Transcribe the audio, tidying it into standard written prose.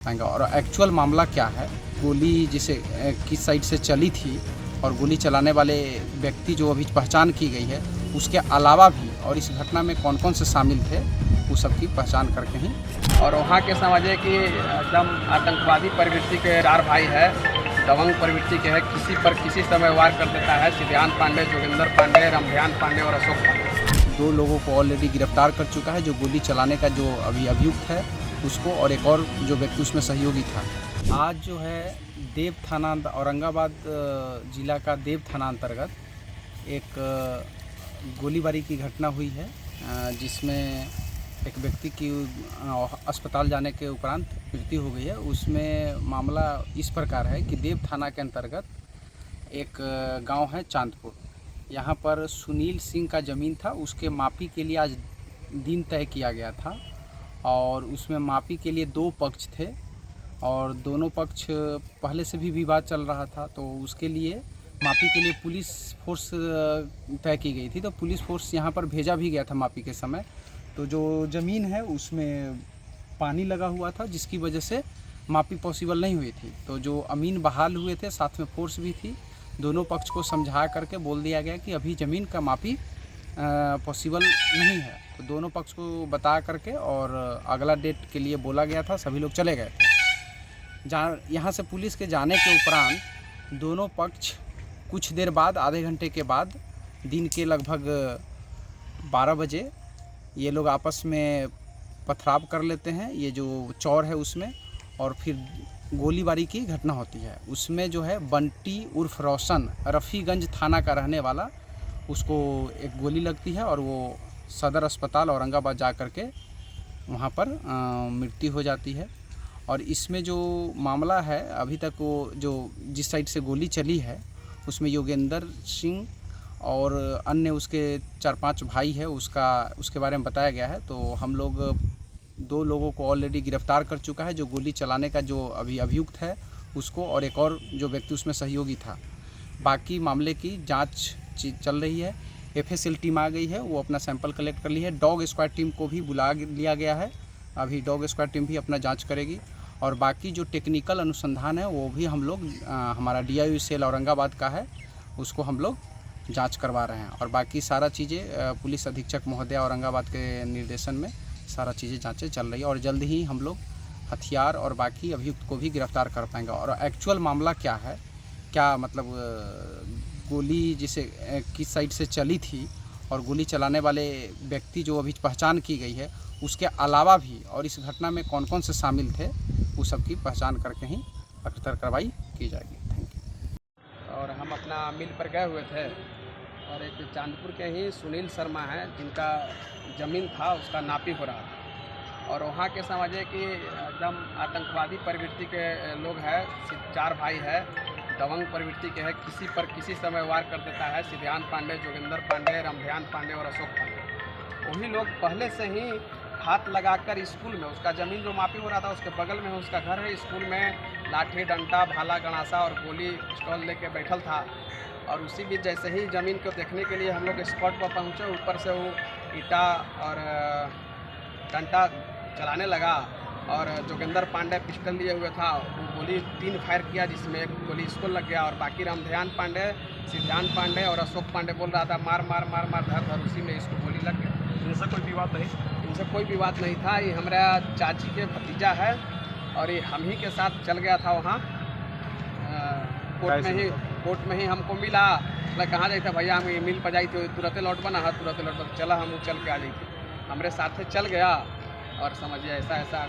पाएंगे और एक्चुअल मामला क्या है, गोली जिसे किस साइड से चली थी और गोली चलाने वाले व्यक्ति जो अभी पहचान की गई है, उसके अलावा भी और इस घटना में कौन कौन से शामिल थे वो सबकी पहचान करके ही। और वहाँ के समझे कि एकदम आतंकवादी प्रवृत्ति के 4 भाई है, दबंग प्रवृत्ति के है, किसी पर किसी समय वार कर देता है। सिद्धांत पांडे, जोगिंदर पांडे, रामध्यान पांडे और अशोक पांडे। 2 लोगों को ऑलरेडी गिरफ्तार कर चुका है, जो गोली चलाने का जो अभी अभियुक्त है उसको, और एक और जो व्यक्ति उसमें सहयोगी था। आज जो है देव थाना, औरंगाबाद जिला का देव थाना अंतर्गत एक गोलीबारी की घटना हुई है, जिसमें एक व्यक्ति की अस्पताल जाने के उपरांत मृत्यु हो गई है। उसमें मामला इस प्रकार है कि देव थाना के अंतर्गत एक गांव है चांदपुर, यहाँ पर सुनील सिंह का ज़मीन था। उसके मापी के लिए आज दिन तय किया गया था और उसमें मापी के लिए 2 पक्ष थे और दोनों पक्ष पहले से भी विवाद चल रहा था, तो उसके लिए मापी के लिए पुलिस फोर्स तय की गई थी। तो पुलिस फोर्स यहाँ पर भेजा भी गया था मापी के समय। तो जो ज़मीन है उसमें पानी लगा हुआ था, जिसकी वजह से मापी पॉसिबल नहीं हुई थी। तो जो अमीन बहाल हुए थे, साथ में फोर्स भी थी, दोनों पक्ष को समझा करके बोल दिया गया कि अभी ज़मीन का मापी पॉसिबल नहीं है। तो दोनों पक्ष को बता करके और अगला डेट के लिए बोला गया था, सभी लोग चले गए थे। यहाँ से पुलिस के जाने के उपरांत दोनों पक्ष कुछ देर बाद, आधे घंटे के बाद, दिन के लगभग 12 बजे ये लोग आपस में पथराव कर लेते हैं, ये जो चौर है उसमें, और फिर गोलीबारी की घटना होती है। उसमें जो है बंटी उर्फ रोशन, रफ़ीगंज थाना का रहने वाला, उसको एक गोली लगती है और वो सदर अस्पताल औरंगाबाद जा कर के वहाँ पर मृत्यु हो जाती है। और इसमें जो मामला है, अभी तक वो जो जिस साइड से गोली चली है उसमें योगेंद्र सिंह और अन्य उसके 4-5 भाई है, उसके बारे में बताया गया है। तो हम लोग 2 लोगों को ऑलरेडी गिरफ्तार कर चुका है, जो गोली चलाने का जो अभी अभियुक्त है उसको, और एक और जो व्यक्ति उसमें सहयोगी था। बाकी मामले की जांच चल रही है। एफएसएल टीम आ गई है, वो अपना सैंपल कलेक्ट कर ली है। डॉग स्क्वाड टीम को भी बुला लिया गया है, अभी डॉग स्क्वाड टीम भी अपना जांच करेगी। और बाकी जो टेक्निकल अनुसंधान है वो भी हम लोग, हमारा DIU सेल औरंगाबाद का है, उसको हम लोग जांच करवा रहे हैं। और बाकी सारा चीज़ें पुलिस अधीक्षक महोदय औरंगाबाद के निर्देशन में सारा चीज़ें जांचें चल रही है और जल्द ही हम लोग हथियार और बाकी अभियुक्त को भी गिरफ्तार कर पाएंगे। और एक्चुअल मामला क्या है, क्या मतलब गोली जिसे किस साइड से चली थी और गोली चलाने वाले व्यक्ति जो अभी पहचान की गई है, उसके अलावा भी और इस घटना में कौन कौन से शामिल थे वो सबकी पहचान करके ही अग्रतर कार्रवाई की जाएगी। Thank you. और हम अपना मिल पर गए हुए थे और एक चांदपुर के ही सुनील शर्मा हैं, जिनका ज़मीन था, उसका नापी हो रहा था। और वहाँ के समझे कि एकदम आतंकवादी प्रवृत्ति के लोग हैं, 4 भाई है, दबंग प्रवृत्ति के है, किसी पर किसी समय वार कर देता है। सिद्धांत पांडे, जोगिंदर पांडे, रामध्यान पांडे और अशोक पांडे। वही लोग पहले से ही हाथ लगाकर स्कूल में, उसका ज़मीन जो मापी हो रहा था उसके बगल में उसका घर है, स्कूल में लाठी डंडा भाला गणासा और गोली पिस्तौल लेके बैठल था। और उसी बीच जैसे ही ज़मीन को देखने के लिए हम लोग स्पॉट पर पहुँचे, ऊपर से वो ईटा और डंडा चलाने लगा और जोगिंदर पांडे पिस्टल लिए हुए था, वो गोली 3 फायर किया, जिसमें एक गोली इसको लग गया। और बाकी रामध्यान पांडे, सिद्धांत पांडे और अशोक पांडे बोल रहा था मार मार मार मार धर धर, उसी में इसको गोली लग गया। इनसे कोई विवाद नहीं? इनसे कोई विवाद नहीं था। ये हमारा चाची के भतीजा है और ये हम ही के साथ चल गया था वहाँ कोर्ट में ही हमको मिला। मैं कहाँ जाते भैया, हम मिल पर जाई थे, तुरंत लौट बना तुरंत लौट चला, हम चल के आ जाते, हमारे साथ चल गया और समझिए ऐसा